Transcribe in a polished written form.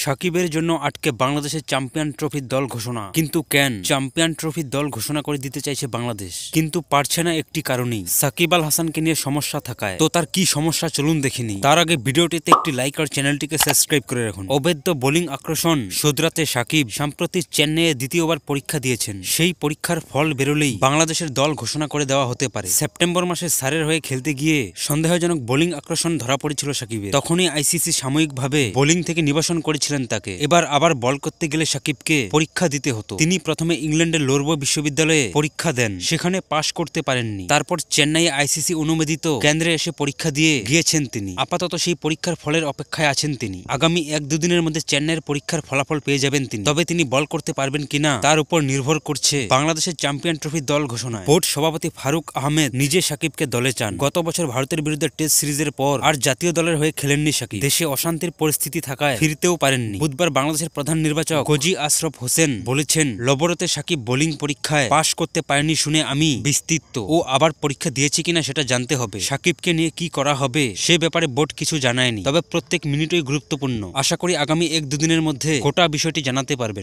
সাকিবের জন্য আটকে বাংলাদেশের চ্যাম্পিয়ন ট্রফির দল ঘোষণা। কিন্তু কেন চ্যাম্পিয়ন ট্রফির দল ঘোষণা করে দিতে চাইছে বাংলাদেশ, কিন্তু পারছে না একটি কারণেই, সাকিব আল হাসানকে নিয়ে সমস্যা থাকায়। তো তার কি সমস্যা চলুন দেখিনি। তার আগে ভিডিওটিতে একটি লাইক আর চ্যানেলটিকে সাবস্ক্রাইব করে রাখুন। অবৈধ বোলিং আক্রোশন শোধরাতে সাকিব সম্প্রতি চেন্নাইয়ে দ্বিতীয়বার পরীক্ষা দিয়েছেন। সেই পরীক্ষার ফল বেরোলেই বাংলাদেশের দল ঘোষণা করে দেওয়া হতে পারে। সেপ্টেম্বর মাসে সারের হয়ে খেলতে গিয়ে সন্দেহজনক বোলিং আক্রোশন ধরা পড়েছিল সাকিবের। তখনই আইসিসি সাময়িকভাবে বোলিং থেকে নিবাসন করেছিলেন তাকে। এবার আবার বল করতে গেলে সাকিবকে পরীক্ষা দিতে হতো। তিনি প্রথমে ইংল্যান্ডের লোরবো বিশ্ববিদ্যালয়ে পরীক্ষা দেন, সেখানে পাশ করতে পারেননি। তারপর চেন্নাই আইসিসি অনুমোদিত কেন্দ্রে এসে পরীক্ষা দিয়ে গিয়েছেন তিনি। আপাতত সেই পরীক্ষার ফলের অপেক্ষায় আছেন তিনি। আগামী 1-2 দিনের মধ্যে চেন্নাইয়ের পরীক্ষার ফলাফল পেয়ে যাবেন তিনি। তবে তিনি বল করতে পারবেন কিনা তার উপর নির্ভর করছে বাংলাদেশের চ্যাম্পিয়ন ট্রফির দল ঘোষণায়। বোর্ড সভাপতি ফারুক আহমেদ নিজে সাকিবকে দলে চান। গত বছর ভারতের বিরুদ্ধে টেস্ট সিরিজের পর আর জাতীয় দলের হয়ে খেলেননি সাকিব। দেশে অশান্তির পরিস্থিতি থাকায় ফিরতেও পারেননি। বুধবার বাংলাদেশের প্রধান নির্বাচক কজি আশরফ হোসেন বলেছেন, লবরতে সাকিব বোলিং পরীক্ষায় পাশ করতে পারেনি শুনে আমি বিস্মিত। ও আবার পরীক্ষা দিয়েছে কিনা সেটা জানতে হবে। সাকিবকে নিয়ে কি করা হবে সে ব্যাপারে বোর্ড কিছু জানায়নি, তবে প্রত্যেক মিনিটই গুরুত্বপূর্ণ। আশা করি আগামী 1-2 দিনের মধ্যে গোটা বিষয়টি জানাতে পারবেন।